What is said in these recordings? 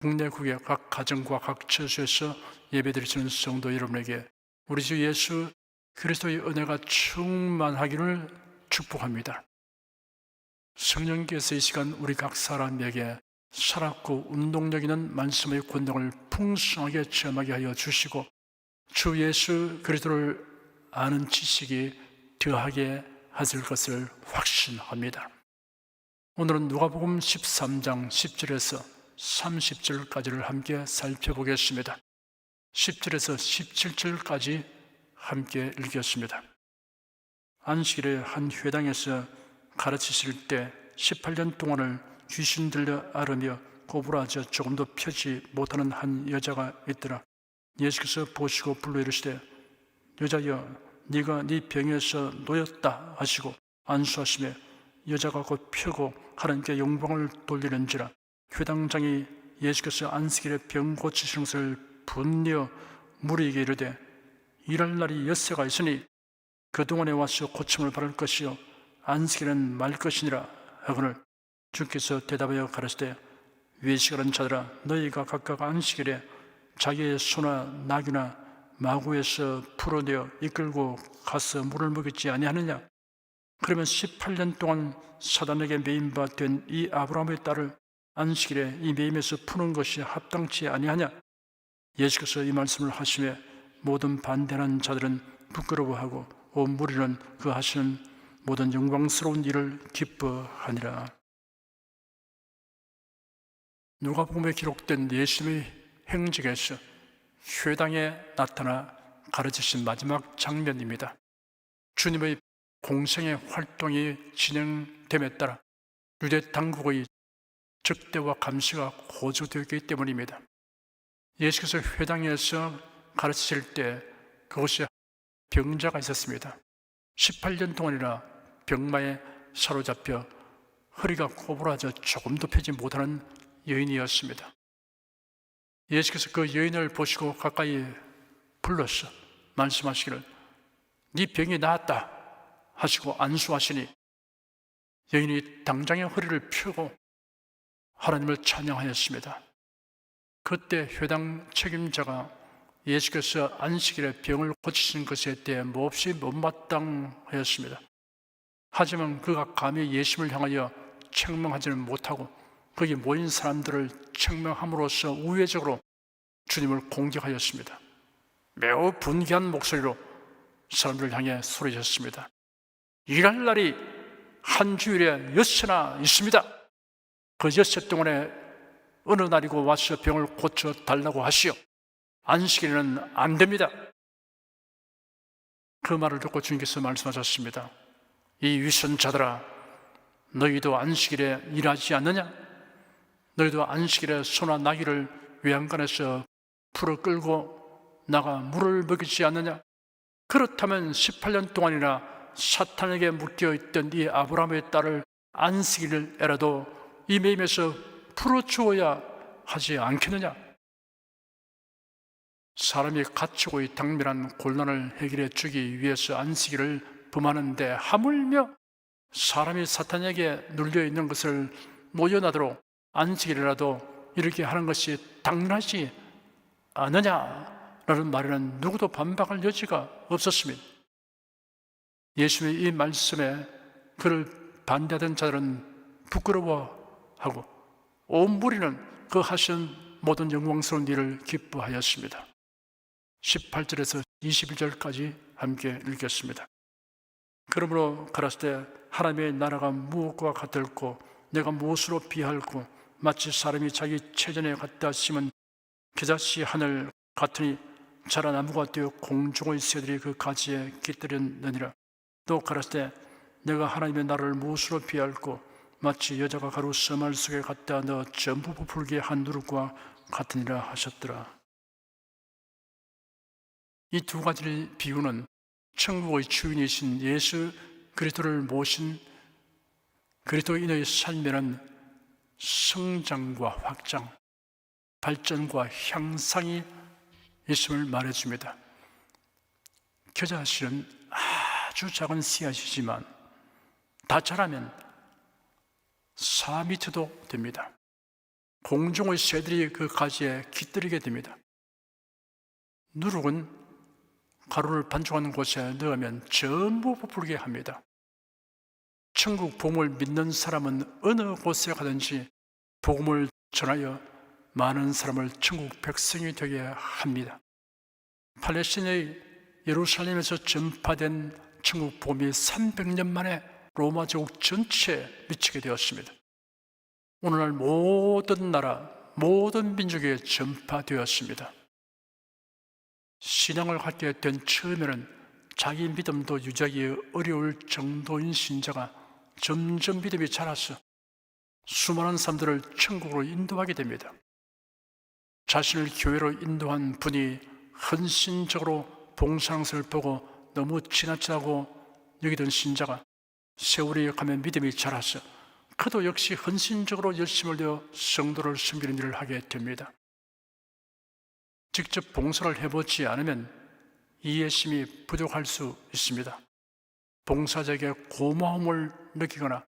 국내 국외 각 가정과 각 처소에서 예배드리시는 성도 여러분에게 우리 주 예수 그리스도의 은혜가 충만하기를 축복합니다. 성령께서 이 시간 우리 각 사람에게 살았고 운동력 있는 말씀의 권능을 풍성하게 체험하게 하여 주시고 주 예수 그리스도를 아는 지식이 더하게 하실 것을 확신합니다. 오늘은 누가복음 13장 10절에서 30절까지를 함께 살펴보겠습니다. 10절에서 17절까지 함께 읽겠습니다. 안식일에 한 회당에서 가르치실 때 18년 동안을 귀신 들려 앓으며 고부라져 조금도 펴지 못하는 한 여자가 있더라. 예수께서 보시고 불러 이르시되 여자여 네가 네 병에서 놓였다 하시고 안수하시며 여자가 곧 펴고 하나님께 영광을 돌리는지라. 회당장이 예수께서 안식일에 병 고치시는 것을 분녀 무리에게 이르되 일할 날이 엿새가 있으니 그동안에 와서 고침을 받을 것이요 안식일은 말 것이니라 하거늘 주께서 대답하여 가라사대 외식하는 자들아 너희가 각각 안식일에 자기의 소나 나귀나 마구에서 풀어내어 이끌고 가서 물을 먹이지 아니하느냐. 그러면 18년 동안 사단에게 매임바 된 이 아브라함의 딸을 안식일에 이 매임에서 푸는 것이 합당치 아니하냐. 예수께서 이 말씀을 하시며 모든 반대하는 자들은 부끄러워하고 온 무리는 그 하시는 모든 영광스러운 일을 기뻐하니라. 누가복음에 기록된 예수님의 행적에서 회당에 나타나 가르치신 마지막 장면입니다. 주님의 공생의 활동이 진행됨에 따라 유대 당국의 적대와 감시가 고조되었기 때문입니다. 예수께서 회당에서 가르치실 때 그곳에 병자가 있었습니다. 18년 동안이나 병마에 사로잡혀 허리가 꼬부라져 조금도 펴지 못하는 여인이었습니다. 예수께서 그 여인을 보시고 가까이 불러서 말씀하시기를 네 병이 나았다 하시고 안수하시니 여인이 당장에 허리를 펴고 하나님을 찬양하였습니다. 그때 회당 책임자가 예수께서 안식일에 병을 고치신 것에 대해 몹시 못마땅하였습니다. 하지만 그가 감히 예수님을 향하여 책망하지는 못하고 거기 모인 사람들을 책망함으로써 우회적으로 주님을 공격하였습니다. 매우 분개한 목소리로 사람들을 향해 소리쳤습니다. 일할 날이 한 주일에 엿새나 있습니다. 그 엿새 동안에 어느 날이고 와서 병을 고쳐달라고 하시오. 안식일에는 안 됩니다. 그 말을 듣고 주님께서 말씀하셨습니다. 이 위선자들아 너희도 안식일에 일하지 않느냐? 너희도 안식일에 소나 나귀를 외양간에서 풀어 끌고 나가 물을 먹이지 않느냐? 그렇다면 18년 동안이나 사탄에게 묶여있던 이 아브라함의 딸을 안식일에라도 이 매임에서 풀어주어야 하지 않겠느냐? 사람이 갇히고 이 당면한 곤란을 해결해 주기 위해서 안식일을 범하는데 하물며 사람이 사탄에게 눌려있는 것을 모여나도록 안식일이라도 이렇게 하는 것이 당연하지 않느냐라는 말에는 누구도 반박할 여지가 없었습니다. 예수님의 이 말씀에 그를 반대하던 자들은 부끄러워하고 온 무리는 그 하신 모든 영광스러운 일을 기뻐하였습니다. 18절에서 21절까지 함께 읽겠습니다. 그러므로 가라사대 하나님의 나라가 무엇과 같을꼬 내가 무엇으로 비할꼬 마치 사람이 자기 체전에 갖다 심은 겨자씨 하늘 같으니 자라나무가 되어 공중의 새들이 그 가지에 깃들였느니라. 또 가라사대 내가 하나님의 나라를 무엇으로 비할꼬 마치 여자가 가루 서말 속에 갖다 넣어 전부 부풀게 한 누룩과 같으니라 하셨더라. 이 두 가지 비유는 천국의 주인이신 예수 그리스도를 모신 그리스도인의 삶에는 성장과 확장, 발전과 향상이 있음을 말해줍니다. 겨자씨는 아주 작은 씨앗이지만 다 자라면 4m도 됩니다. 공중의 새들이 그 가지에 깃들이게 됩니다. 누룩은 가루를 반죽하는 곳에 넣으면 전부 부풀게 합니다. 천국 복음을 믿는 사람은 어느 곳에 가든지 복음을 전하여 많은 사람을 천국 백성이 되게 합니다. 팔레스티나의 예루살렘에서 전파된 천국 복음이 300년 만에 로마 제국 전체에 미치게 되었습니다. 오늘날 모든 나라, 모든 민족에 전파되었습니다. 신앙을 갖게 된 처음에는 자기 믿음도 유지하기 어려울 정도인 신자가 점점 믿음이 자라서 수많은 사람들을 천국으로 인도하게 됩니다. 자신을 교회로 인도한 분이 헌신적으로 봉사하는 것을 보고 너무 지나치다고 여기던 신자가 세월이 가면 믿음이 자라서 그도 역시 헌신적으로 열심을 되어 성도를 섬기는 일을 하게 됩니다. 직접 봉사를 해보지 않으면 이해심이 부족할 수 있습니다. 봉사자에게 고마움을 느끼거나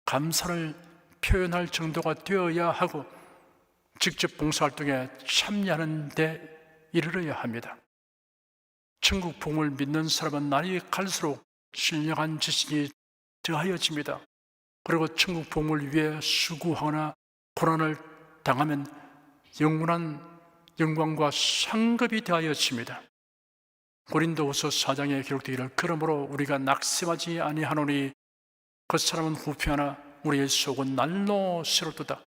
감사를 표현할 정도가 되어야 하고 직접 봉사활동에 참여하는 데 이르러야 합니다. 천국 복음을 믿는 사람은 날이 갈수록 신령한 지식이 더하여집니다. 그리고 천국 복음을 위해 수고하거나 고난을 당하면 영원한 영광과 상급이 더하여집니다. 고린도후서 4장에 기록되기를 그러므로 우리가 낙심하지 아니하노니 그 사람은 후패하나 우리의 속은 날로 새롭도다.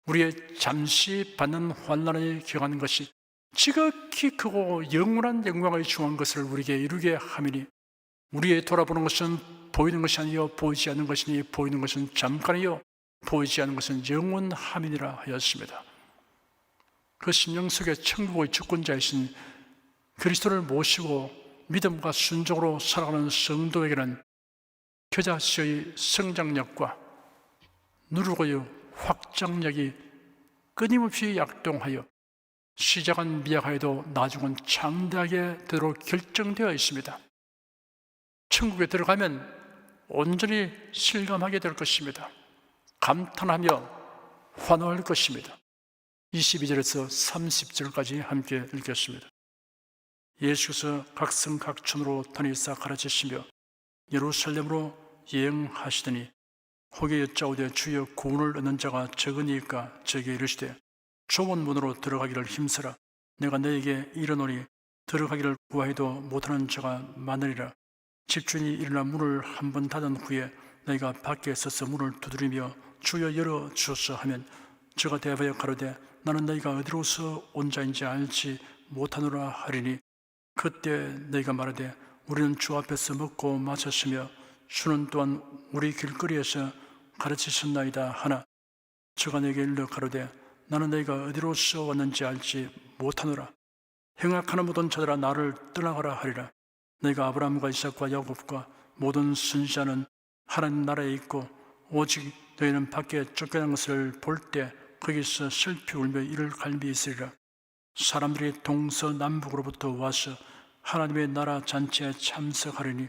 우리의 잠시 받는 환난을 경하는 것이 지극히 크고 영원한 영광을 중한 것을 우리에게 이루게 함이니 우리의 돌아보는 것은 보이는 것이 아니요 보이지 않는 것이니 보이는 것은 잠깐이요 보이지 않는 것은 영원함이니라 하였습니다. 그 심령 속에 천국의 주권자이신 그리스도를 모시고 믿음과 순종으로 살아가는 성도에게는 겨자씨의 성장력과 누룩의 확장력이 끊임없이 약동하여 시작은 미약하여도 나중은 장대하게 되도록 결정되어 있습니다. 천국에 들어가면 온전히 실감하게 될 것입니다. 감탄하며 환호할 것입니다. 22절에서 30절까지 함께 읽겠습니다. 예수께서 각성 각촌으로 다니사 가르치시며 예루살렘으로 여행하시더니 혹에 여짜오되 주여 구원을 얻는 자가 적으니까 저에게 이르시되 좁은 문으로 들어가기를 힘쓰라. 내가 너에게 이르노니 들어가기를 구하여도 못하는 자가 많으리라. 집주인이 일어나 문을 한 번 닫은 후에 너희가 밖에 서서 문을 두드리며 주여 열어 주소서 하면 저가 대하여 가로되 나는 너희가 어디로서 온 자인지 알지 못하노라 하리니 그때 너희가 말하되 우리는 주 앞에서 먹고 마셨으며 주는 또한 우리 길거리에서 가르치셨나이다 하나 저가 너에게 일러 가로되 나는 너희가 어디로서 왔는지 알지 못하노라. 행악하는 모든 자들아 나를 떠나가라 하리라. 너희가 아브라함과 이삭과 야곱과 모든 선지자는 하나님 나라에 있고 오직 너희는 밖에 쫓겨난 것을 볼 때 거기서 슬피 울며 이를 갈미 있으리라. 사람들이 동서남북으로부터 와서 하나님의 나라 잔치에 참석하리니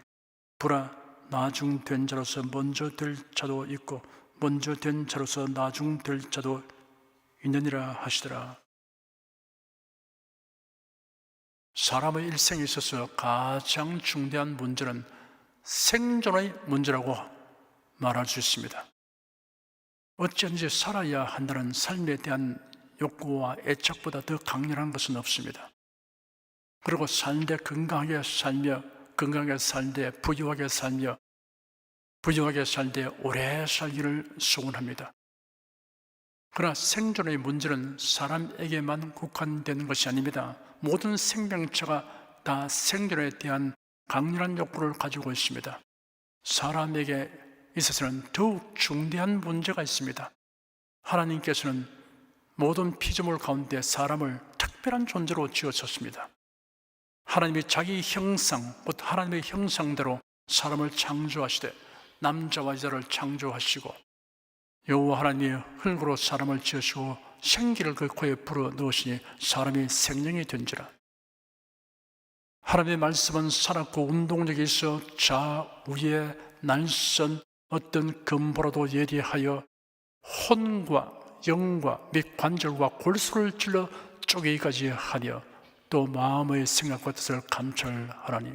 보라 나중된 자로서 먼저 될 자도 있고 먼저 된 자로서 나중될 자도 있느니라 하시더라. 사람의 일생에 있어서 가장 중대한 문제는 생존의 문제라고 말할 수 있습니다. 어찌든지 살아야 한다는 삶에 대한 욕구와 애착보다 더 강렬한 것은 없습니다. 그리고 살되 건강하게 살며 건강하게 살되 부유하게 살며 부유하게 살되 오래 살기를 소원합니다. 그러나 생존의 문제는 사람에게만 국한되는 것이 아닙니다. 모든 생명체가 다 생존에 대한 강렬한 욕구를 가지고 있습니다. 사람에게 있어서는 더욱 중대한 문제가 있습니다. 하나님께서는 모든 피조물 가운데 사람을 특별한 존재로 지으셨습니다. 하나님이 자기 형상, 곧 하나님의 형상대로 사람을 창조하시되 남자와 여자를 창조하시고 여호와 하나님이 흙으로 사람을 지으시고 생기를 그 코에 불어 넣으시니 사람이 생명이 된지라. 하나님의 말씀은 살았고 운동력이 있어 좌우에 날선 어떤 금보라도 예리하여 혼과 영과 및 관절과 골수를 찔러 쪼개기까지 하며 또 마음의 생각과 뜻을 감찰하라니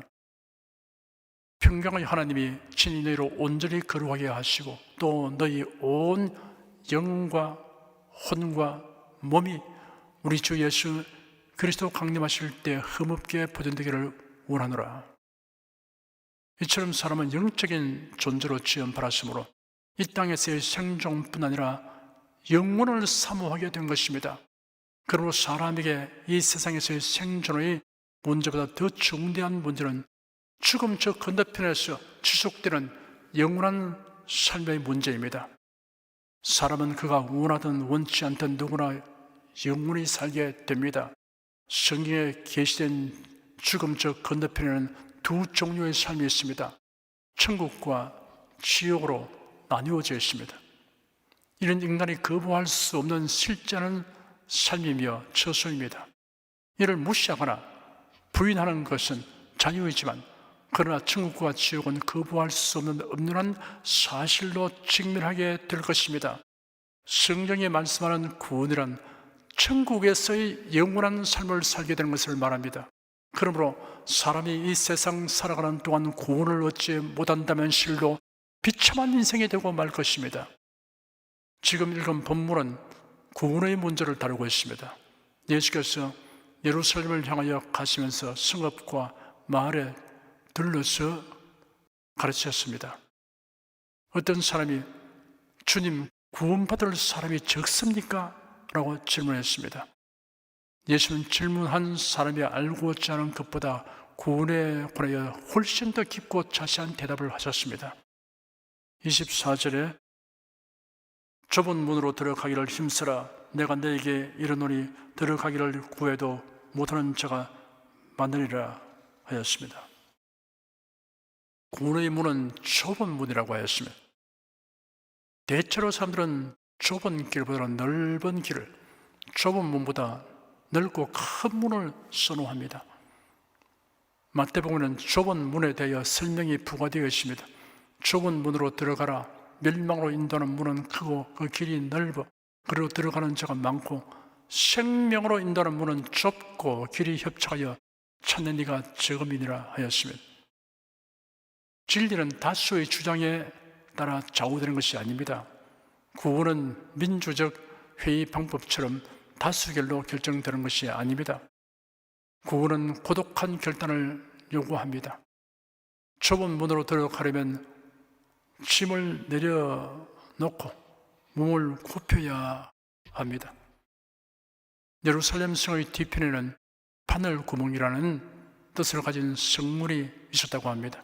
평강의 하나님이 친히 너희로 온전히 거룩하게 하시고 또 너희 온 영과 혼과 몸이 우리 주 예수 그리스도 강림하실 때 흠없게 보존되기를 원하노라. 이처럼 사람은 영적인 존재로 지음받았으므로 이 땅에서의 생존뿐 아니라 영원을 사모하게 된 것입니다. 그러므로 사람에게 이 세상에서의 생존의 문제보다 더 중대한 문제는 죽음 저 건너편에서 지속되는 영원한 삶의 문제입니다. 사람은 그가 원하든 원치 않든 누구나 영원히 살게 됩니다. 성경에 계시된 죽음 저 건너편에는 두 종류의 삶이 있습니다. 천국과 지옥으로 나뉘어져 있습니다. 이는 인간이 거부할 수 없는 실제는 삶이며 처소입니다. 이를 무시하거나 부인하는 것은 자유이지만 그러나 천국과 지옥은 거부할 수 없는 엄연한 사실로 직면하게 될 것입니다. 성경이 말씀하는 구원이란 천국에서의 영원한 삶을 살게 되는 것을 말합니다. 그러므로 사람이 이 세상 살아가는 동안 구원을 얻지 못한다면 실로 비참한 인생이 되고 말 것입니다. 지금 읽은 본문은 구원의 문제를 다루고 있습니다. 예수께서 예루살렘을 향하여 가시면서 성읍과 마을에 들러서 가르치셨습니다. 어떤 사람이 주님, 구원받을 사람이 적습니까? 라고 질문했습니다. 예수는 질문한 사람이 알고지 않은 것보다 구원에 관하여 훨씬 더 깊고 자세한 대답을 하셨습니다. 24절에 좁은 문으로 들어가기를 힘쓰라. 내가 너에게 이르노니 들어가기를 구해도 못하는 자가 많으리라 하였습니다. 구원의 문은 좁은 문이라고 하였습니다. 대체로 사람들은 좁은 길보다는 넓은 길을, 좁은 문보다 넓고 큰 문을 선호합니다. 마태복음에는 좁은 문에 대하여 설명이 부과되어 있습니다. 좁은 문으로 들어가라. 멸망으로 인도하는 문은 크고 그 길이 넓어 그리고 들어가는 자가 많고 생명으로 인도하는 문은 좁고 길이 협착하여 찾는 이가 적음이니라 하였습니다. 진리는 다수의 주장에 따라 좌우되는 것이 아닙니다. 구원은 민주적 회의 방법처럼 다수결로 결정되는 것이 아닙니다. 구원은 고독한 결단을 요구합니다. 좁은 문으로 들어가려면 짐을 내려놓고 몸을 굽혀야 합니다. 예루살렘 성의 뒤편에는 바늘 구멍이라는 뜻을 가진 성문이 있었다고 합니다.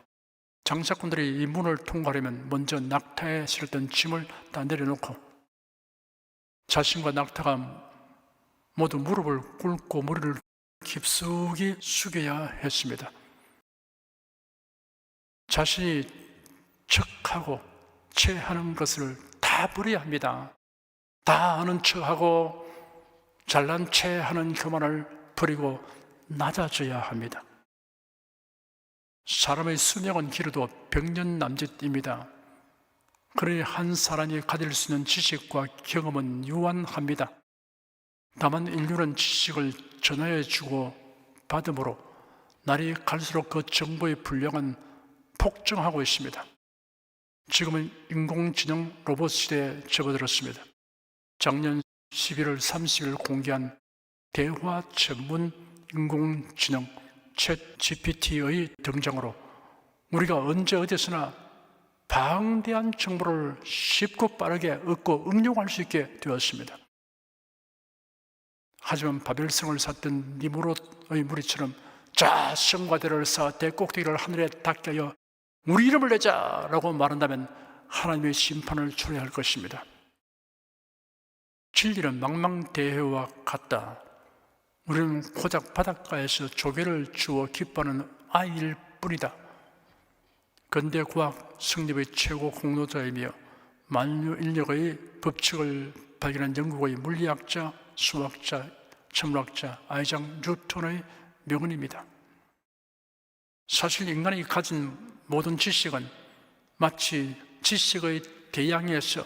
장사꾼들이 이 문을 통과하려면 먼저 낙타에 실었던 짐을 다 내려놓고 자신과 낙타가 모두 무릎을 꿇고 머리를 깊숙이 숙여야 했습니다. 자신이 척하고 체하는 것을 다 버려야 합니다. 다 아는 척하고 잘난 체하는 교만을 버리고 낮아져야 합니다. 사람의 수명은 길어도 백년남짓입니다. 그러니 한 사람이 가질 수 있는 지식과 경험은 유한합니다. 다만 인류는 지식을 전하여 주고 받음으로 날이 갈수록 그 정보의 분량은 폭증하고 있습니다. 지금은 인공지능 로봇 시대에 접어들었습니다. 작년 11월 30일 공개한 대화 전문 인공지능 챗 GPT의 등장으로 우리가 언제 어디서나 방대한 정보를 쉽고 빠르게 얻고 응용할 수 있게 되었습니다. 하지만 바벨성을 샀던 니무롯의 무리처럼 자 성과대를 쌓아 대꼭대기를 하늘에 닿게 하여 우리 이름을 내자라고 말한다면 하나님의 심판을 초래할 것입니다. 진리는 망망대해와 같다. 우리는 고작 바닷가에서 조개를 주워 기뻐하는 아이일 뿐이다. 근대 과학 성립의 최고 공로자이며 만유 인력의 법칙을 발견한 영국의 물리학자, 수학자, 천문학자 아이작 뉴턴의 명언입니다. 사실 인간이 가진 모든 지식은 마치 지식의 대양에서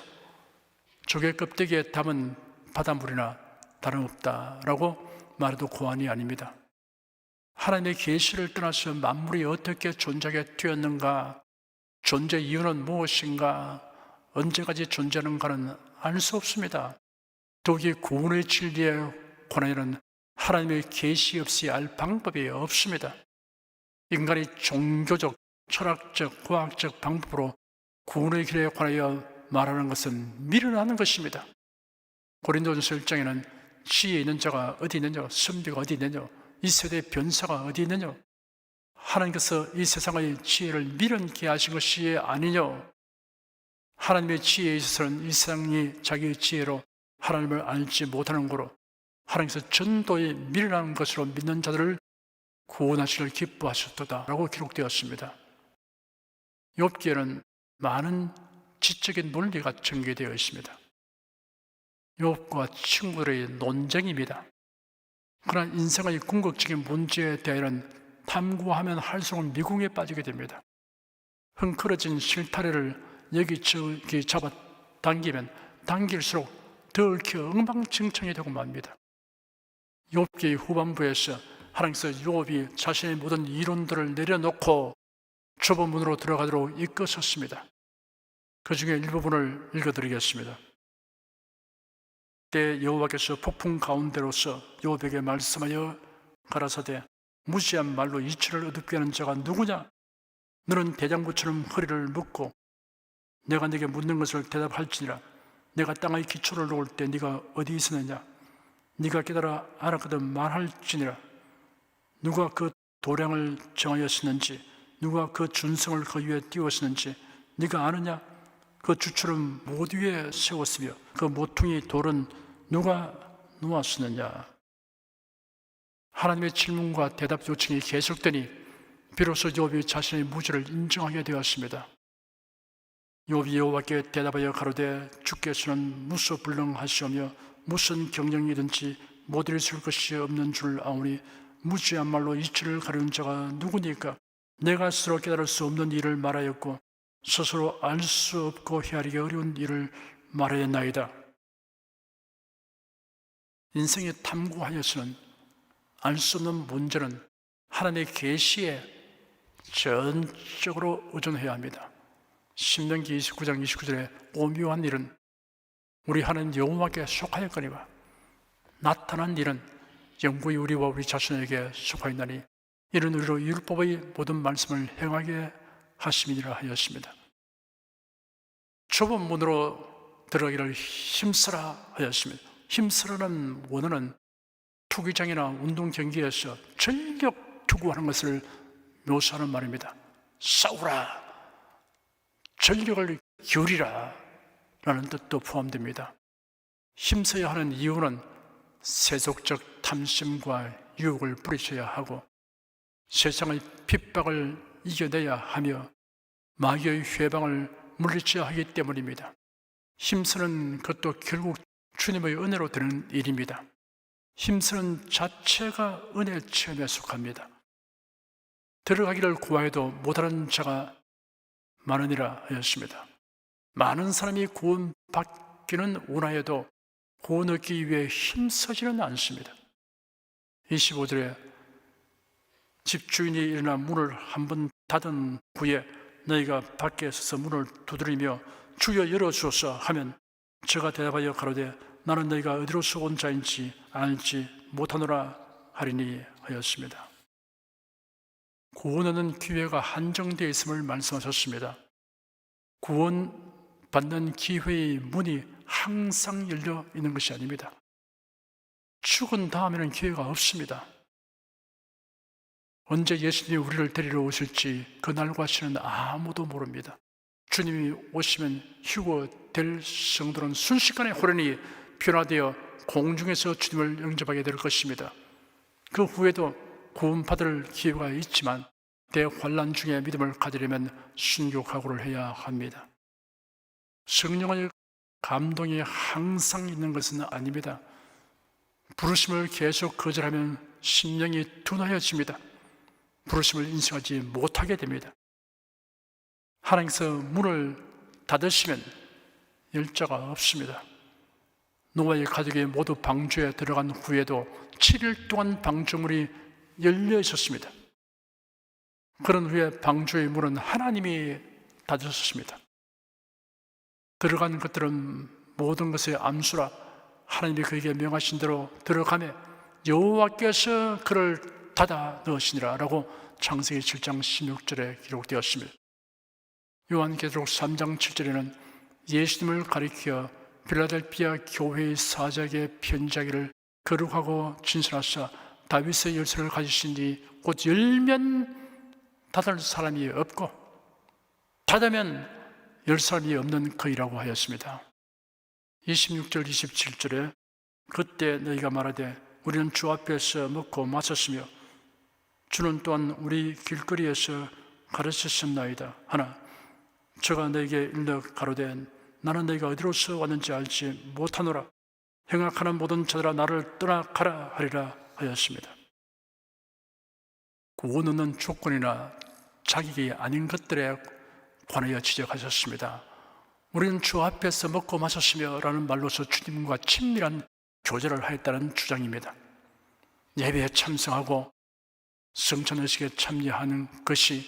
조개 껍데기에 담은 바닷물이나 다름없다라고 말해도 과언이 아닙니다. 하나님의 계시를 떠나서 만물이 어떻게 존재하게 되었는가, 존재 이유는 무엇인가, 언제까지 존재하는가는 알 수 없습니다. 더욱이 구원의 진리에 관하여는 하나님의 계시 없이 알 방법이 없습니다. 인간이 종교적, 철학적, 과학적 방법으로 구원의 길에 관하여 말하는 것은 미련하는 것입니다. 고린도전서 1장에는 지혜 있는 자가 어디 있느냐, 선비가 어디 있느냐, 이 세대의 변사가 어디 있느냐, 하나님께서 이 세상의 지혜를 미련케 하신 것이 아니냐, 하나님의 지혜에 있어서는 이 세상이 자기의 지혜로 하나님을 알지 못하는 거로 하나님께서 전도에 미련한 것으로 믿는 자들을 구원하시기를 기뻐하셨도다 라고 기록되었습니다. 욥기에는 많은 지적인 논리가 전개되어 있습니다. 욥과 친구들의 논쟁입니다. 그러나 인생의 궁극적인 문제에 대하여는 탐구하면 할수록 미궁에 빠지게 됩니다. 흥크러진 실타래를 여기저기 잡아당기면 당길수록 더 얽혀 엉망진창이 되고 맙니다. 욥기의 후반부에서 하나님께서 욥이 자신의 모든 이론들을 내려놓고 좁은 문으로 들어가도록 이끄셨습니다. 그 중에 일부분을 읽어드리겠습니다. 그때 여호와께서 폭풍 가운데로서 욥에게 말씀하여 가라사대 무지한 말로 이치를 어둡게 하는 자가 누구냐? 너는 대장부처럼 허리를 묶고 내가 네게 묻는 것을 대답할지니라. 내가 땅의 기초를 놓을 때 네가 어디 있었느냐? 네가 깨달아 알았거든 말할지니라. 누가 그 도량을 정하였었는지, 누가 그 준성을 그 위에 띄웠었는지 네가 아느냐? 그 주출은 못 위에 세웠으며 그 모퉁이 돌은 누가 놓았었느냐? 하나님의 질문과 대답 요청이 계속되니 비로소 욥이 자신의 무지를 인정하게 되었습니다. 욥이 여호와께 대답하여 가로되 주께서는 무소불능하시오며 무슨 경영이든지 못 이루실 것이 없는 줄 아오니 무지한 말로 이치를 가르는 자가 누구니까? 내가 스스로 깨달을 수 없는 일을 말하였고 스스로 알 수 없고 헤아리기 어려운 일을 말하였나이다. 인생에 탐구하여서는 알 수 없는 문제는 하나님의 계시에 전적으로 의존해야 합니다. 신명기 29장 29절에 오묘한 일은 우리 하나님 여호와께 속하였거니와 나타난 일은 영구히 우리와 우리 자신에게 속하였나니 이는 우리로 율법의 모든 말씀을 행하게 하심이니라 하였습니다. 좁은 문으로 들어가기를 힘쓰라 하였습니다. 힘쓰라는 원어는 투기장이나 운동 경기에서 전력 투구하는 것을 묘사하는 말입니다. 싸우라, 전력을 기울이라 라는 뜻도 포함됩니다. 힘써야 하는 이유는 세속적 탐심과 유혹을 뿌리쳐야 하고 세상의 핍박을 이겨내야 하며 마귀의 회방을 물리쳐야 하기 때문입니다. 힘쓰는 것도 결국 주님의 은혜로 되는 일입니다. 힘쓰는 자체가 은혜 체험에 속합니다. 들어가기를 구하여도 못하는 자가 많으니라 하였습니다. 많은 사람이 구원받기는 원하여도 구원 얻기 위해 힘쓰지는 않습니다. 25절에 집주인이 일어나 문을 한번 닫은 후에 너희가 밖에 서서 문을 두드리며 주여 열어주소서 하면 저가 대답하여 가로되 나는 너희가 어디로서 온 자인지 알지 못하노라 하리니 하였습니다. 구원 얻는 기회가 한정되어 있음을 말씀하셨습니다. 구원 받는 기회의 문이 항상 열려 있는 것이 아닙니다. 죽은 다음에는 기회가 없습니다. 언제 예수님이 우리를 데리러 오실지 그 날과 시는 아무도 모릅니다. 주님이 오시면 휴거될 성도는 순식간에 호련히 변화되어 공중에서 주님을 영접하게 될 것입니다. 그 후에도 구원받을 기회가 있지만 대환난 중에 믿음을 가지려면 순교각오를 해야 합니다. 성령의 감동이 항상 있는 것은 아닙니다. 부르심을 계속 거절하면 심령이 둔하여집니다. 부르심을 인정하지 못하게 됩니다. 하나님께서 문을 닫으시면 열 자가 없습니다. 노아의 가족이 모두 방주에 들어간 후에도 7일 동안 방주문이 열려 있었습니다. 그런 후에 방주의 문은 하나님이 닫으셨습니다. 들어간 것들은 모든 것의 암수라 하나님이 그에게 명하신 대로 들어가매 여호와께서 그를 닫아 넣으시니라 라고 창세기 7장 16절에 기록되었습니다. 요한계시록 3장 7절에는 예수님을 가리켜 필라델피아 교회의 사자에게 편지하기를 거룩하고 진실하사 다윗의 열쇠를 가지신 이 곧 열면 닫을 사람이 없고 닫으면 열 사람이 없는 그이라고 하였습니다. 26절 27절에 그때 너희가 말하되 우리는 주 앞에서 먹고 마셨으며 주는 또한 우리 길거리에서 가르치셨나이다 하나 저가 너에게 일러 가로되 나는 너희가 어디로서 왔는지 알지 못하노라 행악하는 모든 자들아 나를 떠나가라 하리라 하였습니다. 구원 얻는 조건이나 자격이 아닌 것들에 관하여 지적하셨습니다. 우리는 주 앞에서 먹고 마셨으며 라는 말로서 주님과 친밀한 교제를 하였다는 주장입니다. 예배에 참석하고 성찬의식에 참여하는 것이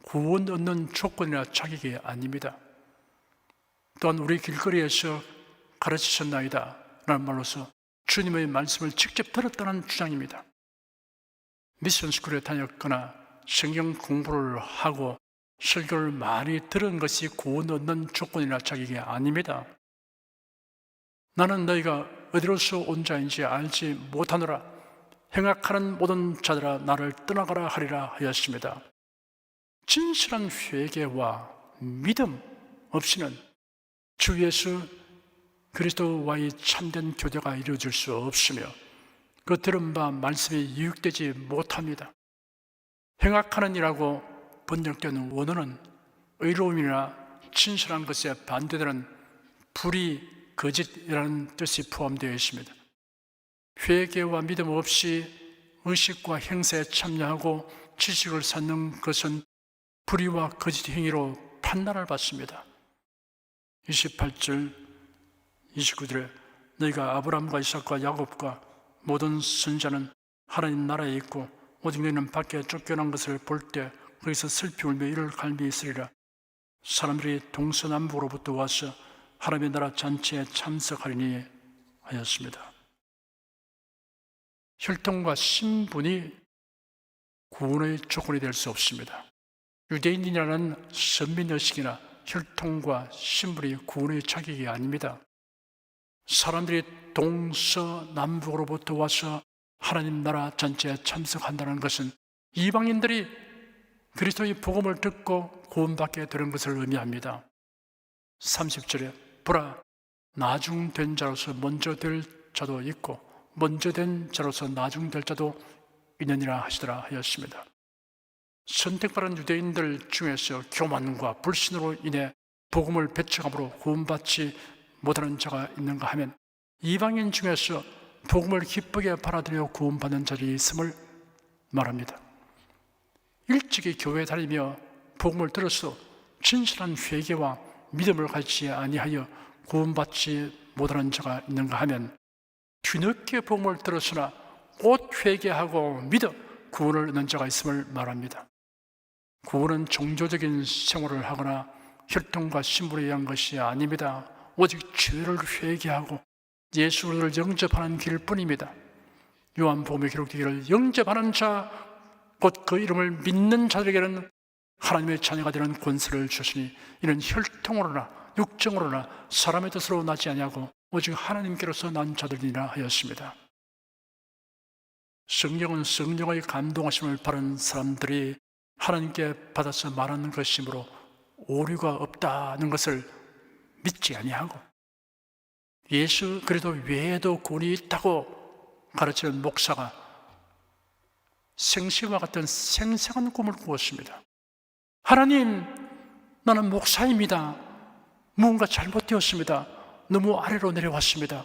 구원 얻는 조건이나 자격이 아닙니다. 또한 우리 길거리에서 가르치셨나이다 라는 말로서 주님의 말씀을 직접 들었다는 주장입니다. 미션스쿨에 다녔거나 성경 공부를 하고 설교를 많이 들은 것이 구원 얻는 조건이나 자격이 아닙니다. 나는 너희가 어디로서 온 자인지 알지 못하노라 행악하는 모든 자들아 나를 떠나가라 하리라 하였습니다. 진실한 회개와 믿음 없이는 주 예수 그리스도와의 참된 교제가 이루어질 수 없으며 그 들은 바 말씀이 유익되지 못합니다. 행악하는 이라고 번역되는 원어는 의로움이나 진실한 것에 반대되는 불의, 거짓이라는 뜻이 포함되어 있습니다. 회개와 믿음 없이 의식과 행세에 참여하고 지식을 쌓는 것은 불의와 거짓 행위로 판단을 받습니다. 28절, 29절에 너희가 아브라함과 이삭과 야곱과 모든 선자는 하나님 나라에 있고 오직 너희는 밖에 쫓겨난 것을 볼 때 거기서 슬피 울며 이를 갈미 있으리라. 사람들이 동서남북으로부터 와서 하나님의 나라 잔치에 참석하리니 하였습니다. 혈통과 신분이 구원의 조건이 될 수 없습니다. 유대인이라는 선민의식이나 혈통과 신분이 구원의 자격이 아닙니다. 사람들이 동서남북으로부터 와서 하나님 나라 전체에 참석한다는 것은 이방인들이 그리스도의 복음을 듣고 구원받게 되는 것을 의미합니다. 30절에 보라 나중된 자로서 먼저 될 자도 있고 먼저 된 자로서 나중될 자도 있느니라 하시더라 하였습니다. 선택받은 유대인들 중에서 교만과 불신으로 인해 복음을 배척함으로 구원받지 못하는 자가 있는가 하면 이방인 중에서 복음을 기쁘게 받아들여 구원받는 자들이 있음을 말합니다. 일찍이 교회에 다니며 복음을 들어서 진실한 회개와 믿음을 가지지 아니하여 구원받지 못하는 자가 있는가 하면 뒤늦게 복음을 들었으나 곧 회개하고 믿어 구원을 얻는 자가 있음을 말합니다. 구원은 종교적인 생활을 하거나 혈통과 신분에 의한 것이 아닙니다. 오직 죄를 회개하고 예수를 영접하는 길뿐입니다. 요한복음에 기록되기를 영접하는 자, 곧 그 이름을 믿는 자들에게는 하나님의 자녀가 되는 권세를 주시니 이는 혈통으로나 육정으로나 사람의 뜻으로 나지 아니하고 오직 하나님께로서 난 자들이라 하였습니다. 성령은 성령의 감동하심을 받은 사람들이 하나님께 받아서 말하는 것이므로 오류가 없다는 것을 믿지 아니하고 예수 그리스도 외에도 구원이 있다고 가르치는 목사가 생시와 같은 생생한 꿈을 꾸었습니다. 하나님, 나는 목사입니다. 무언가 잘못되었습니다. 너무 아래로 내려왔습니다.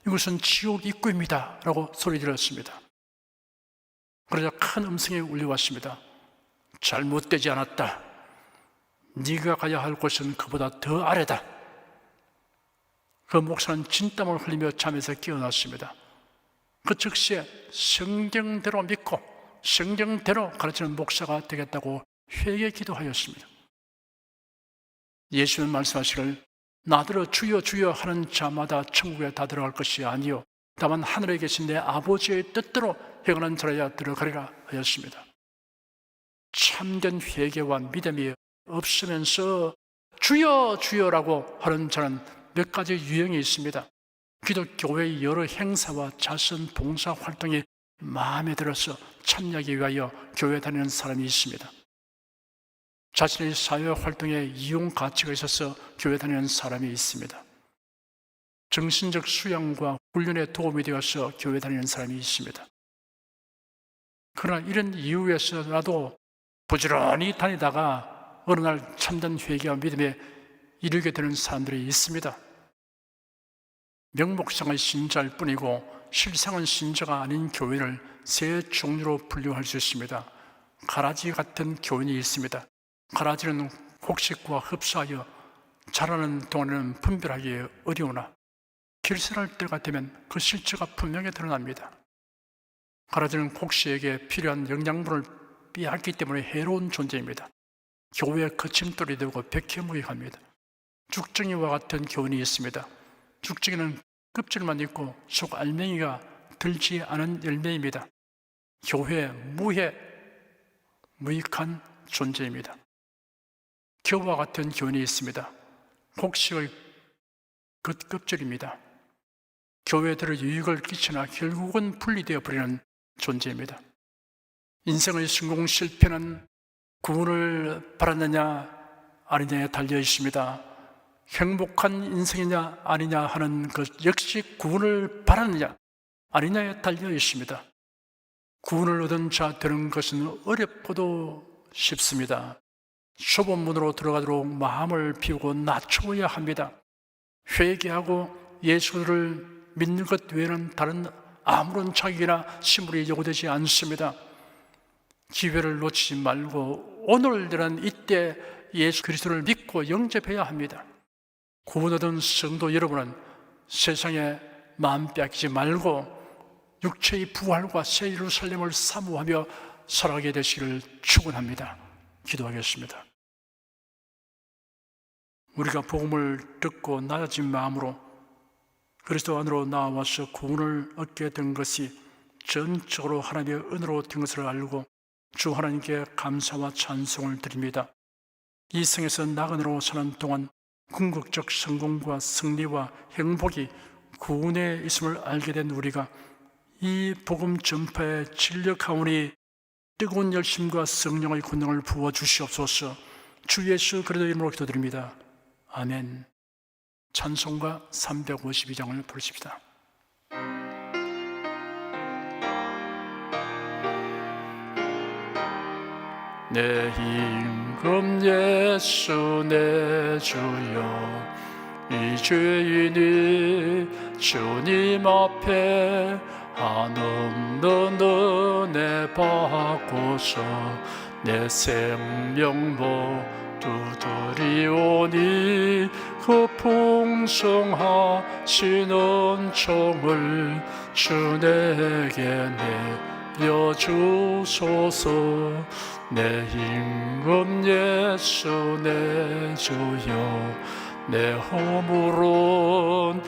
이것은 지옥 입구입니다. 라고 소리 들었습니다. 그러자 큰 음성이 울려왔습니다. 잘못되지 않았다. 네가 가야 할 곳은 그보다 더 아래다. 그 목사는 진땀을 흘리며 잠에서 깨어났습니다. 그 즉시에 성경대로 믿고 성경대로 가르치는 목사가 되겠다고 회개 기도하였습니다. 예수는 말씀하시기를 나더러 주여 주여 하는 자마다 천국에 다 들어갈 것이 아니요 다만 하늘에 계신 내 아버지의 뜻대로 행하는 자라야 들어가리라 하였습니다. 참된 회개와 믿음이 없으면서 주여 주여라고 하는 자는 몇 가지 유형이 있습니다. 기독교회의 여러 행사와 자선 봉사 활동이 마음에 들어서 참여하기 위하여 교회 다니는 사람이 있습니다. 자신의 사회 활동에 이용 가치가 있어서 교회 다니는 사람이 있습니다. 정신적 수양과 훈련에 도움이 되어서 교회 다니는 사람이 있습니다. 그러나 이런 이유에서라도 부지런히 다니다가 어느 날 참된 회개와 믿음에 이르게 되는 사람들이 있습니다. 명목상의 신자일 뿐이고 실상은 신자가 아닌 교인을 세 종류로 분류할 수 있습니다. 가라지 같은 교인이 있습니다. 가라지는 곡식과 흡사하여 자라는 동안에는 분별하기 어려우나 길살할 때가 되면 그 실체가 분명히 드러납니다. 가라지는 곡식에게 필요한 영양분을 빼앗기 때문에 해로운 존재입니다. 교회의 거침돌이 되고 백해무익합니다. 죽정이와 같은 교인이 있습니다. 죽정이는 껍질만 있고 속 알맹이가 들지 않은 열매입니다. 교회에 무익한 존재입니다. 겨와 같은 교인이 있습니다. 곡식의 겉껍질입니다. 교회들의 유익을 끼치나 결국은 분리되어 버리는 존재입니다. 인생의 성공 실패는 구원을 바랐느냐 아니냐에 달려 있습니다. 행복한 인생이냐 아니냐 하는 것 역시 구원을 바랐느냐 아니냐에 달려 있습니다. 구원을 얻은 자 되는 것은 어렵고도 쉽습니다. 초본문으로 들어가도록 마음을 비우고 낮춰야 합니다. 회개하고 예수를 믿는 것 외에는 다른 아무런 자격이나 시물이 요구되지 않습니다. 기회를 놓치지 말고 오늘이라는 이때 예수 그리스도를 믿고 영접해야 합니다. 구원 얻은 성도 여러분은 세상에 마음 빼앗기지 말고 육체의 부활과 새 예루살렘을 사모하며 살아가게 되시기를 축원합니다. 기도하겠습니다. 우리가 복음을 듣고 낮아진 마음으로 그리스도 안으로 나와서 구원을 얻게 된 것이 전적으로 하나님의 은혜로 된 것을 알고 주 하나님께 감사와 찬송을 드립니다. 이 생에서 나그네로 사는 동안 궁극적 성공과 승리와 행복이 구원에 있음을 알게 된 우리가 이 복음 전파에 진력하오니 뜨거운 열심과 성령의 권능을 부어주시옵소서. 주 예수 그리스도 이름으로 기도드립니다. 아멘. 찬송가 352장을 부르십시다. 내 임금 예수 내 주여 이 죄인이 주님 앞에 한없는 은혜 받고서 내 생명 모두 드리오니 그 풍성하신 은총을 주 내게 내려주소서. 내 임금 예수 내 주여 내 허물은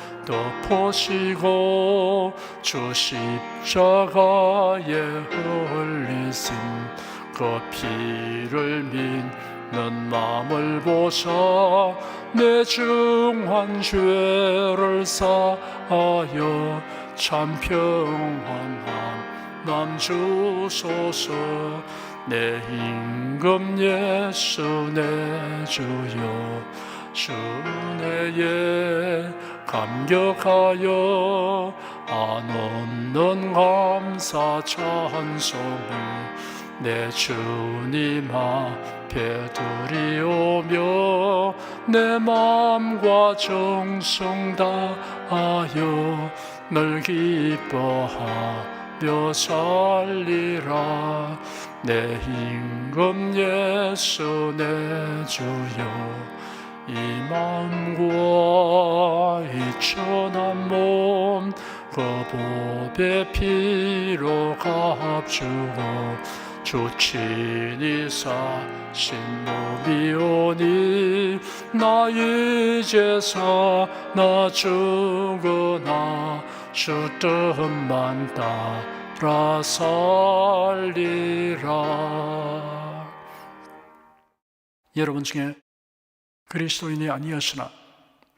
덮으시고 주 십자가에 흘리신 그 피를 믿는 마음을 보사 내 중한 죄를 사하여 참 평안함 남 주소서. 내 임금 예수 내 주여 주 은혜에 감격하여 한없는 감사 찬송을 내 주님 앞에 드리오며 내 마음과 정성 다하여 널 기뻐하며 살리라. 내 임금 예수 내 주여 이 마음과 이 천한 몸 그 보배 피로 값주고 주 친히 사신 몸이오니 나 이제서 나 죽으나 주 뜻만 따라 살리라. 여러분 중에 그리스도인이 아니었으나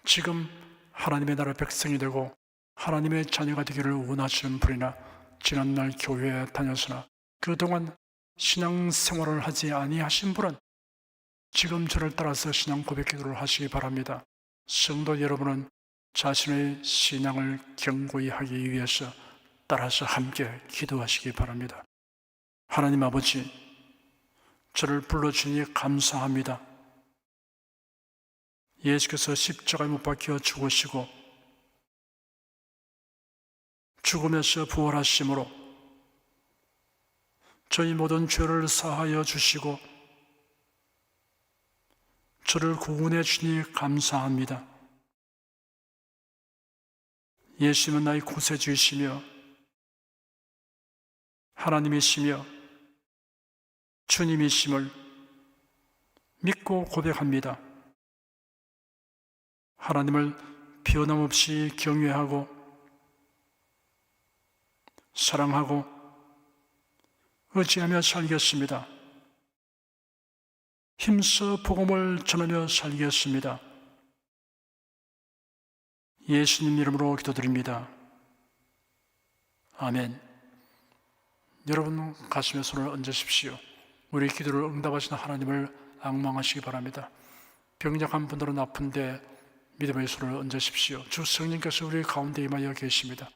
지금 하나님의 나라 백성이 되고 하나님의 자녀가 되기를 원하시는 분이나 지난날 교회에 다녔으나 그동안 신앙생활을 하지 아니하신 분은 지금 저를 따라서 신앙 고백 기도를 하시기 바랍니다. 성도 여러분은 자신의 신앙을 견고히 하기 위해서 따라서 함께 기도하시기 바랍니다. 하나님 아버지, 저를 불러주니 감사합니다. 예수께서 십자가에 못 박혀 죽으시고 죽음에서 부활하심으로 저희 모든 죄를 사하여 주시고 저를 구원해 주니 감사합니다. 예수님은 나의 구세주이시며 하나님이시며 주님이심을 믿고 고백합니다. 하나님을 변함없이 경외하고 사랑하고 의지하며 살겠습니다. 힘써 복음을 전하며 살겠습니다. 예수님 이름으로 기도드립니다. 아멘. 여러분 가슴에 손을 얹으십시오. 우리 기도를 응답하시는 하나님을 앙망하시기 바랍니다. 병약한 분들은 아픈데 믿음의 손을 얹으십시오. 주 성령께서 우리 가운데 임하여 계십니다.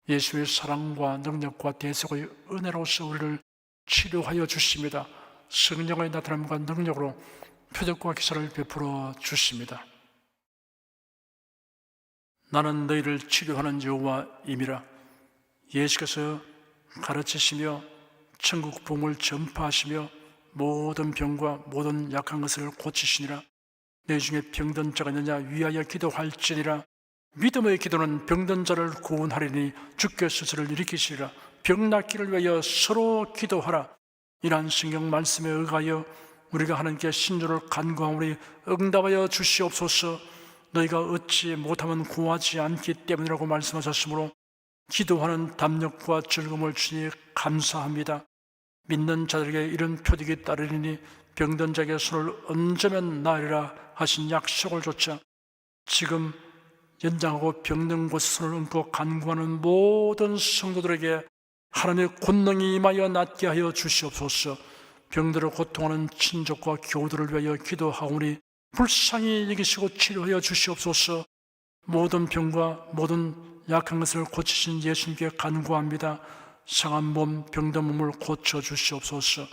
예수의 사랑과 능력과 대속의 은혜로서 우리를 치료하여 주십니다. 성령의 나타남과 능력으로 표적과 기사를 베풀어 주십니다. 나는 너희를 치료하는 여호와임이라. 예수께서 가르치시며 천국 복음을 전파하시며 모든 병과 모든 약한 것을 고치시니라. 내 중에 병든 자가 있느냐 위하여 기도할지니라. 믿음의 기도는 병든 자를 구원하리니 주께서 저를 일으키시리라. 병 낫기를 위하여 서로 기도하라. 이러한 성경 말씀에 의하여 우리가 하나님께 신조를 간구하오니 응답하여 주시옵소서. 너희가 얻지 못하면 구하지 않기 때문이라고 말씀하셨으므로 기도하는 담력과 즐거움을 주니 감사합니다. 믿는 자들에게 이런 표적이 따르리니 병든 자에게 손을 얹으면 나으리라 하신 약속을 조차 지금 연장하고 병든 곳에 손을 얹고 간구하는 모든 성도들에게 하나님의 권능이 임하여 낫게 하여 주시옵소서. 병들어 고통하는 친족과 교우들을 위하여 기도하오니 불쌍히 여기시고 치료하여 주시옵소서. 모든 병과 모든 약한 것을 고치신 예수님께 간구합니다. 상한 몸, 병든 몸을 고쳐 주시옵소서.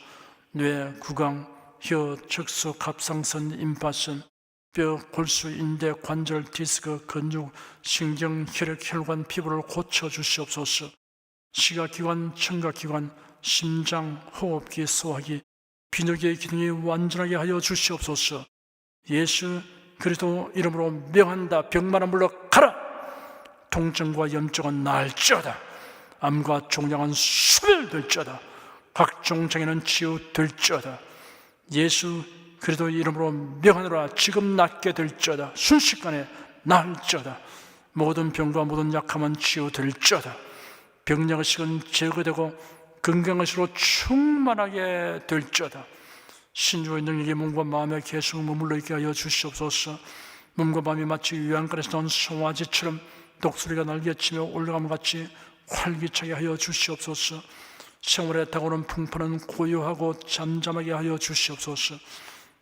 뇌, 구강, 혀, 척수, 갑상선, 임파선, 뼈, 골수, 인대, 관절, 디스크, 근육, 신경, 혈액, 혈관, 피부를 고쳐 주시옵소서. 시각기관, 청각기관, 심장, 호흡기, 소화기, 비뇨기의 기능이 완전하게 하여 주시옵소서. 예수 그리스도 이름으로 명한다. 병만은 물러가라. 통증과 염증은 나을지어다. 암과 종양은 소멸될지어다. 각종 장애는 치유될지어다. 예수 그리스도 이름으로 명하노라. 지금 낫게 될지어다. 순식간에 나을지어다. 모든 병과 모든 약함은 치유될지어다. 병력의식은 제거되고 건강의식으로 충만하게 될지어다. 신주의 능력이 몸과 마음에 계속 머물러 있게 하여 주시옵소서. 몸과 마음이 마치 유양간에서 나온 송아지처럼 독수리가 날개치며 올라감과 같이 활기차게 하여 주시옵소서. 생활에 다가오는 풍파는 고요하고 잠잠하게 하여 주시옵소서.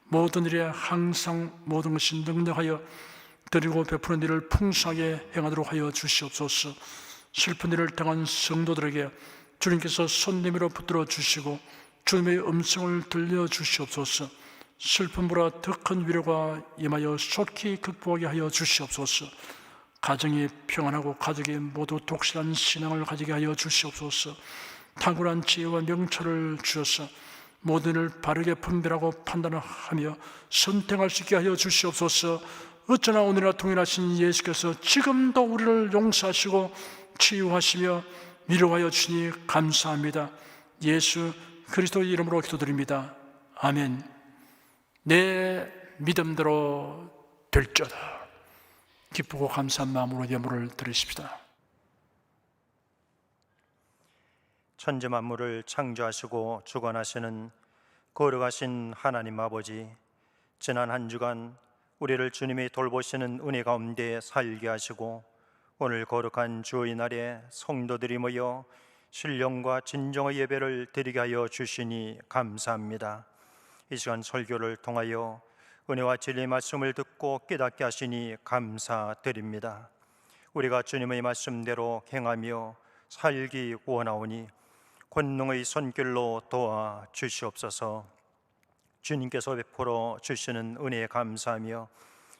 모든 일에 항상 모든 것이 능력하여 드리고 베푸는 일을 풍성하게 행하도록 하여 주시옵소서. 슬픈 일을 당한 성도들에게 주님께서 손님으로 붙들어 주시고 주님의 음성을 들려주시옵소서. 슬픔보다 더 큰 위로가 임하여 속히 극복하게 하여 주시옵소서. 가정이 평안하고 가족이 모두 독실한 신앙을 가지게 하여 주시옵소서. 탁월한 지혜와 명철을 주셔서 모든 일을 바르게 분별하고 판단하며 선택할 수 있게 하여 주시옵소서. 어쩌나 오늘이나 동일하신 예수께서 지금도 우리를 용서하시고 치유하시며 위로하여 주니 감사합니다. 예수 그리스도의 이름으로 기도드립니다. 아멘. 내 믿음대로 될지어다. 기쁘고 감사한 마음으로 예물을 드리십시다. 천지 만물을 창조하시고 주관하시는 거룩하신 하나님 아버지, 지난 한 주간 우리를 주님이 돌보시는 은혜 가운데 살게 하시고 오늘 거룩한 주의 날에 성도들이 모여 신령과 진정의 예배를 드리게 하여 주시니 감사합니다. 이 시간 설교를 통하여 은혜와 진리의 말씀을 듣고 깨닫게 하시니 감사드립니다. 우리가 주님의 말씀대로 행하며 살기 원하오니 권능의 손길로 도와 주시옵소서. 주님께서 베풀어 주시는 은혜에 감사하며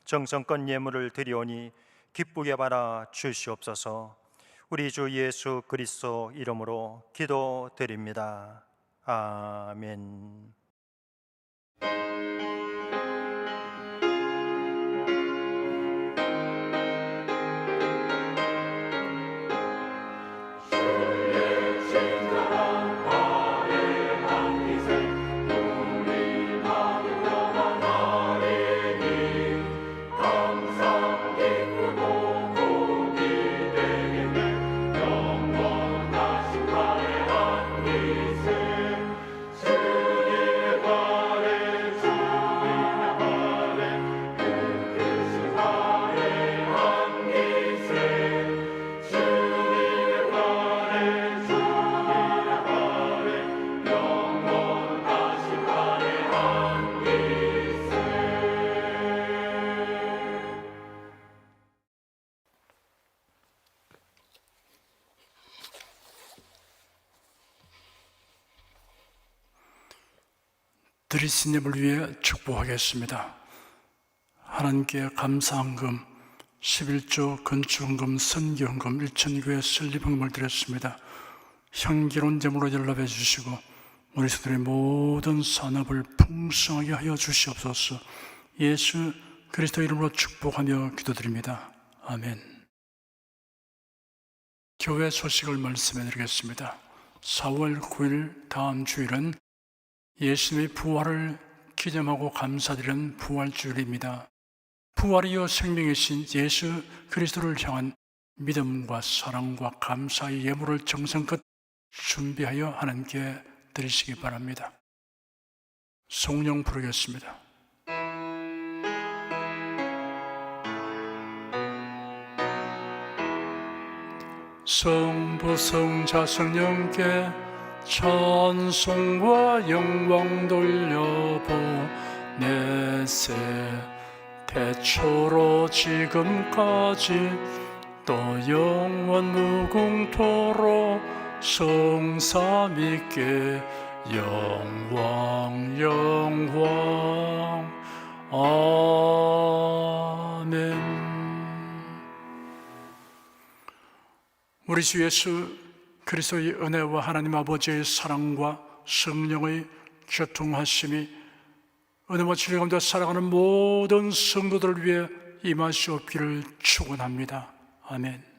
정성껏 예물을 드리오니 기쁘게 받아 주시옵소서. 우리 주 예수 그리스도 이름으로 기도드립니다. 아멘. 드리신 예물을 위해 축복하겠습니다. 하나님께 감사헌금, 11조 건축헌금, 선교헌금, 일천교회 설립헌금을 드렸습니다. 향기로운 제물로 연락해 주시고 우리 성도의 모든 산업을 풍성하게 하여 주시옵소서. 예수 그리스도 이름으로 축복하며 기도드립니다. 아멘. 교회 소식을 말씀해 드리겠습니다. 4월 9일 다음 주일은 예수님의 부활을 기념하고 감사드리는 부활주일입니다. 부활이요 생명이신 예수 그리스도를 향한 믿음과 사랑과 감사의 예물을 정성껏 준비하여 하나님께 드리시기 바랍니다. 성령 부르겠습니다. 성부 성자 성령께 찬송과 영광 돌려보내세. 태초로 지금까지 또 영원 무궁토록 성삼위께 영광 영광. 아멘. 우리 주 예수 그리스도의 은혜와 하나님 아버지의 사랑과 성령의 교통하심이 은혜와 진리 가운데 살아가는 모든 성도들을 위해 임하시옵기를 축원합니다. 아멘.